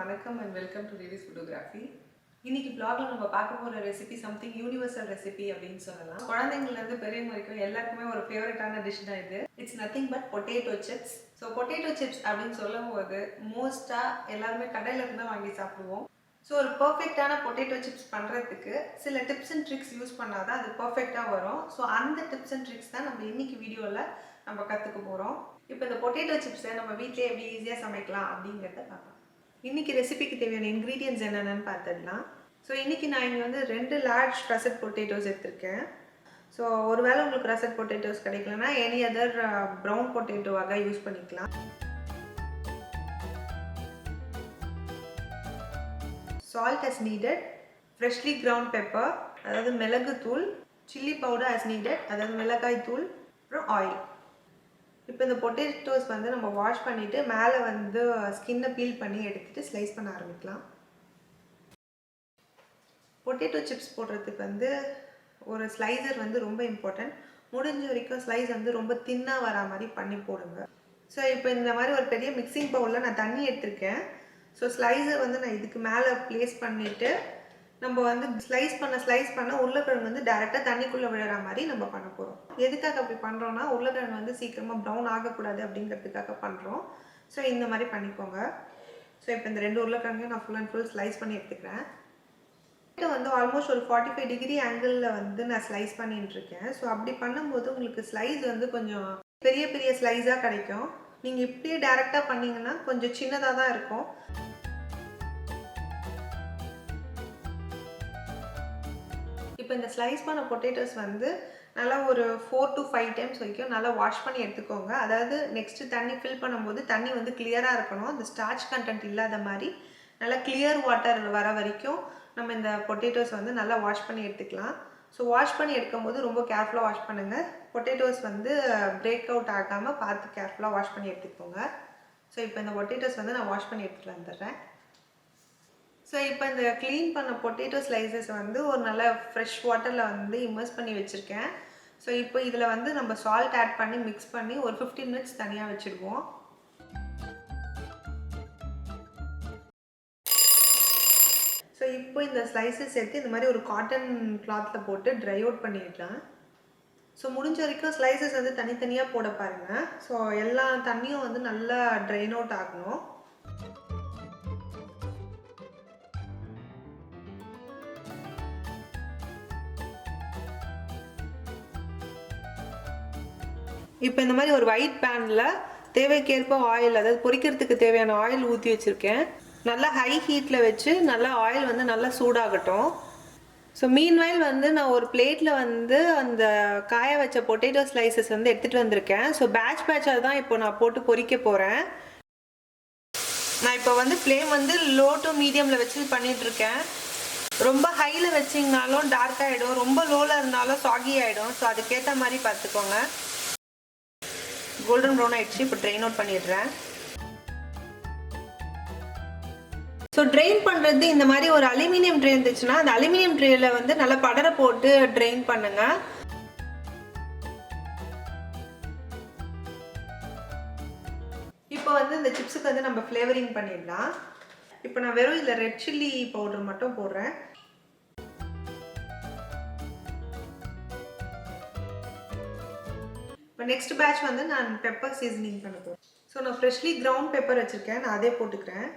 வணக்கம் and welcome to Davis Photography. இன்னைக்கு vlogல நம்ம பார்க்க போற ரெசிபி something universal recipe அப்படினு சொல்லலாம். குழந்தைங்கள்ல இருந்து பெரியவங்க வரைக்கும் எல்லாருக்குமே ஒரு ஃபேவரட்டான டிஷ் தான் இது. It's nothing but potato chips. So potato chips அப்படினு சொல்லும்போது மோஸ்டா எல்லாரும் கடையில இருந்து தான் வாங்கி சாப்பிடுவோம். So ஒரு பெர்ஃபெக்ட்டான potato chips பண்றதுக்கு சில டிப்ஸ் அண்ட் ட்ரிக்ஸ் யூஸ் பண்ணாதான் அது பெர்ஃபெக்ட்டா வரும். So அந்த டிப்ஸ் அண்ட் ட்ரிக்ஸ் தான் நம்ம இன்னைக்கு வீடியோல நம்ம கத்துக்க போறோம். இப்போ இந்த potato chips நம்ம வீட்லயே எப்படி ஈஸியா சமைக்கலாம் அப்படிங்கறத பார்க்கலாம். இன்னைக்கு ரெசிபிக்கு தேவையான ingredients என்னென்னன்னு பார்த்துடலாம். ஸோ இன்னைக்கு நான் இங்கே வந்து 2 large russet potatoes எடுத்திருக்கேன். ஸோ ஒருவேளை உங்களுக்கு russet potatoes கிடைக்கலனா எனி அதர் brown potato வகை யூஸ் பண்ணிக்கலாம். Salt as needed, freshly ground pepper, அதாவது மிளகு தூள், chilli powder as needed, அதாவது மிளகாய் தூள், அப்புறம் ஆயில். இப்போ இந்த பொட்டேட்டோஸ் வந்து நம்ம வாஷ் பண்ணிட்டு மேலே வந்து ஸ்கின்னை பீல் பண்ணி எடுத்துட்டு ஸ்லைஸ் பண்ண ஆரம்பிக்கலாம். பொட்டேட்டோ சிப்ஸ் போடுறதுக்கு வந்து ஒரு ஸ்லைசர் வந்து ரொம்ப இம்பார்ட்டன்ட். முடிஞ்ச வரைக்கும் ஸ்லைஸ் வந்து ரொம்ப தின்னாக வரா மாதிரி பண்ணி போடுங்க. ஸோ இப்போ இந்த மாதிரி ஒரு பெரிய மிக்சிங் பவுலில் நான் தண்ணி எடுத்திருக்கேன். ஸோ ஸ்லைசர் வந்து நான் இதுக்கு மேலே ப்ளேஸ் பண்ணிவிட்டு நம்ம வந்து ஸ்லைஸ் பண்ண உருளைக்கிழங்கு வந்து டைரெக்டாக தண்ணிக்குள்ளே விழுற மாதிரி நம்ம பண்ண போகிறோம். எதுக்காக அப்படி பண்ணுறோன்னா உருளைக்கிழங்கு வந்து சீக்கிரமாக ப்ரௌன் ஆகக்கூடாது அப்படிங்கிறதுக்காக பண்ணுறோம். ஸோ இந்த மாதிரி பண்ணிக்கோங்க. ஸோ இப்போ இந்த 2 உருளைக்கிழங்கையும் நான் ஃபுல் அண்ட் ஃபுல் ஸ்லைஸ் பண்ணி எடுத்துக்கிறேன். வந்து ஆல்மோஸ்ட் ஒரு 45 டிகிரி ஆங்கிளில் வந்து நான் ஸ்லைஸ் பண்ணிட்டு இருக்கேன். ஸோ அப்படி பண்ணும்போது உங்களுக்கு ஸ்லைஸ் வந்து கொஞ்சம் பெரிய பெரிய ஸ்லைஸாக கிடைக்கும். நீங்கள் இப்படியே டைரெக்டாக பண்ணிங்கன்னா கொஞ்சம் சின்னதாக தான் இருக்கும். இப்போ இந்த ஸ்லைஸ் பண்ண பொட்டேட்டோஸ் வந்து நல்லா ஒரு 4 to 5 டைம்ஸ் வரைக்கும் நல்லா வாஷ் பண்ணி எடுத்துக்கோங்க. அதாவது நெக்ஸ்ட்டு தண்ணி ஃபில் பண்ணும்போது தண்ணி வந்து கிளியராக இருக்கணும். அந்த ஸ்டார்ச் கண்டென்ட் இல்லாத மாதிரி நல்லா கிளியர் வாட்டர் வர வரைக்கும் நம்ம இந்த பொட்டேட்டோஸ் வந்து நல்லா வாஷ் பண்ணி எடுத்துக்கலாம். ஸோ வாஷ் பண்ணி எடுக்கும்போது ரொம்ப கேர்ஃபுல்லாக வாஷ் பண்ணுங்கள். பொட்டேட்டோஸ் வந்து பிரேக் அவுட் ஆகாமல் பார்த்து கேர்ஃபுல்லாக வாஷ் பண்ணி எடுத்துக்கோங்க. ஸோ இப்போ இந்த பொட்டேட்டோஸ் வந்து நான் வாஷ் பண்ணி எடுத்துகிட்டு வந்துடுறேன். ஸோ இப்போ இந்த க்ளீன் பண்ண பொட்டேட்டோ ஸ்லைசஸ் வந்து ஒரு நல்ல ஃப்ரெஷ் வாட்டரில் வந்து இம்மர்ஸ் பண்ணி வச்சுருக்கேன். ஸோ இப்போ இதில் வந்து நம்ம சால்ட் ஆட் பண்ணி மிக்ஸ் பண்ணி ஒரு 15 மினிட்ஸ் தனியாக வச்சுடுவோம். ஸோ இப்போ இந்த ஸ்லைசஸ் எடுத்து இந்த மாதிரி ஒரு காட்டன் கிளாத்தில் போட்டு ட்ரை அவுட் பண்ணிடலாம். ஸோ முடிஞ்ச வரைக்கும் ஸ்லைசஸ் வந்து தனித்தனியாக போட பாருங்கள். ஸோ எல்லா தண்ணியும் வந்து நல்லா ட்ரைன் அவுட் ஆகணும். இப்போ இந்த மாதிரி ஒரு ஒயிட் பேனில் தேவைக்கேற்ப ஆயில், அதாவது பொரிக்கிறதுக்கு தேவையான ஆயில் ஊற்றி வச்சுருக்கேன். நல்லா ஹை ஹீட்டில் வச்சு நல்லா ஆயில் வந்து நல்லா சூடாகட்டும். ஸோ மீன்வைல் வந்து நான் ஒரு பிளேட்டில் வந்து அந்த காய வச்ச பொட்டேட்டோ ஸ்லைசஸ் வந்து எடுத்துகிட்டு வந்திருக்கேன். ஸோ பேட்சாக தான் இப்போ நான் போட்டு பொரிக்க போகிறேன். நான் இப்போ வந்து ஃப்ளேம் வந்து லோ டு மீடியமில் வச்சு பண்ணிகிட்ருக்கேன். ரொம்ப ஹையில் வச்சிங்கனாலும் டார்க் ஆகிடும், ரொம்ப லோவில் இருந்தாலும் சாகி ஆகிடும். ஸோ அதுக்கேற்ற மாதிரி பார்த்துக்கோங்க. கோல்டன் ப்ரௌன் ஆயிடுச்சு. இப்போ ட்ரெயின் அவுட் பண்ணிடுறேன். ஸோ ட்ரெயின் பண்ணுறது இந்த மாதிரி ஒரு அலுமினியம் ட்ரே இருந்துச்சுன்னா அந்த அலுமினியம் ட்ரேல வந்து நல்லா படரை போட்டு ட்ரெயின் பண்ணுங்க. இப்போ வந்து இந்த சிப்ஸுக்கு வந்து நம்ம ஃப்ளேவரிங் பண்ணிடலாம். இப்போ நான் வெறும் இதில் ரெட் சில்லி பவுடர் மட்டும் போடுறேன். இப்போ நெக்ஸ்ட் பேட்ச் வந்து நான் பெப்பர் சீசனிங் பண்ண போகிறேன். ஸோ நான் ஃப்ரெஷ்லி கிரவுண்ட் பெப்பர் வச்சுருக்கேன், நான் அதே போட்டுக்கிறேன்.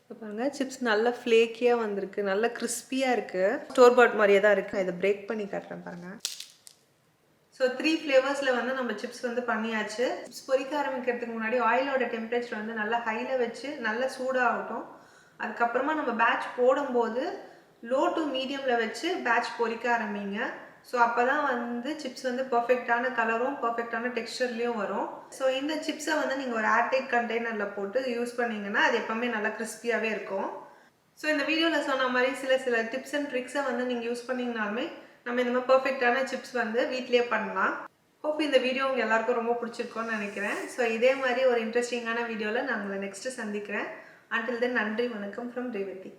இப்போ பாருங்கள், சிப்ஸ் நல்லா ஃப்ளேக்கியாக வந்திருக்கு, நல்லா கிறிஸ்பியாக இருக்குது. ஸ்டோர் பாட் மாதிரியே தான் இருக்குது. இதை பிரேக் பண்ணி காட்டுறேன் பாருங்கள். ஸோ 3 ஃப்ளேவர்ஸில் வந்து நம்ம சிப்ஸ் வந்து பண்ணியாச்சு. சிப்ஸ் பொரிக்க ஆரம்பிக்கிறதுக்கு முன்னாடி ஆயிலோட டெம்பரேச்சர் வந்து நல்லா ஹையில் வச்சு நல்லா சூடாகட்டும். அதுக்கப்புறமா நம்ம பேட்ச் போடும்போது லோ டு மீடியமில் வச்சு பேட்ச் பொரிக்க ஆரம்பிங்க. ஸோ அப்போ தான் வந்து சிப்ஸ் வந்து பர்ஃபெக்டான கலரும் பர்ஃபெக்டான டெக்ஸ்டர்லேயும் வரும். ஸோ இந்த சிப்ஸை வந்து நீங்கள் ஒரு ஏர்டைட் கண்டெய்னரில் போட்டு யூஸ் பண்ணிங்கன்னா அது எப்போவுமே நல்லா கிறிஸ்பியாகவே இருக்கும். ஸோ இந்த வீடியோவில் சொன்ன மாதிரி சில டிப்ஸ் அண்ட் ட்ரிக்ஸை வந்து நீங்கள் யூஸ் பண்ணிங்கனாலுமே நம்ம இந்த மாதிரி பர்ஃபெக்டான சிப்ஸ் வந்து வீட்டிலே பண்ணலாம். ஹோப் இந்த வீடியோ உங்கள் எல்லாருக்கும் ரொம்ப பிடிச்சிருக்கோன்னு நினைக்கிறேன். ஸோ இதே மாதிரி ஒரு இன்ட்ரெஸ்டிங்கான வீடியோவில் நான் உங்களை நெக்ஸ்ட்டு சந்திக்கிறேன். Until then, நன்றி வணக்கம் from Revati.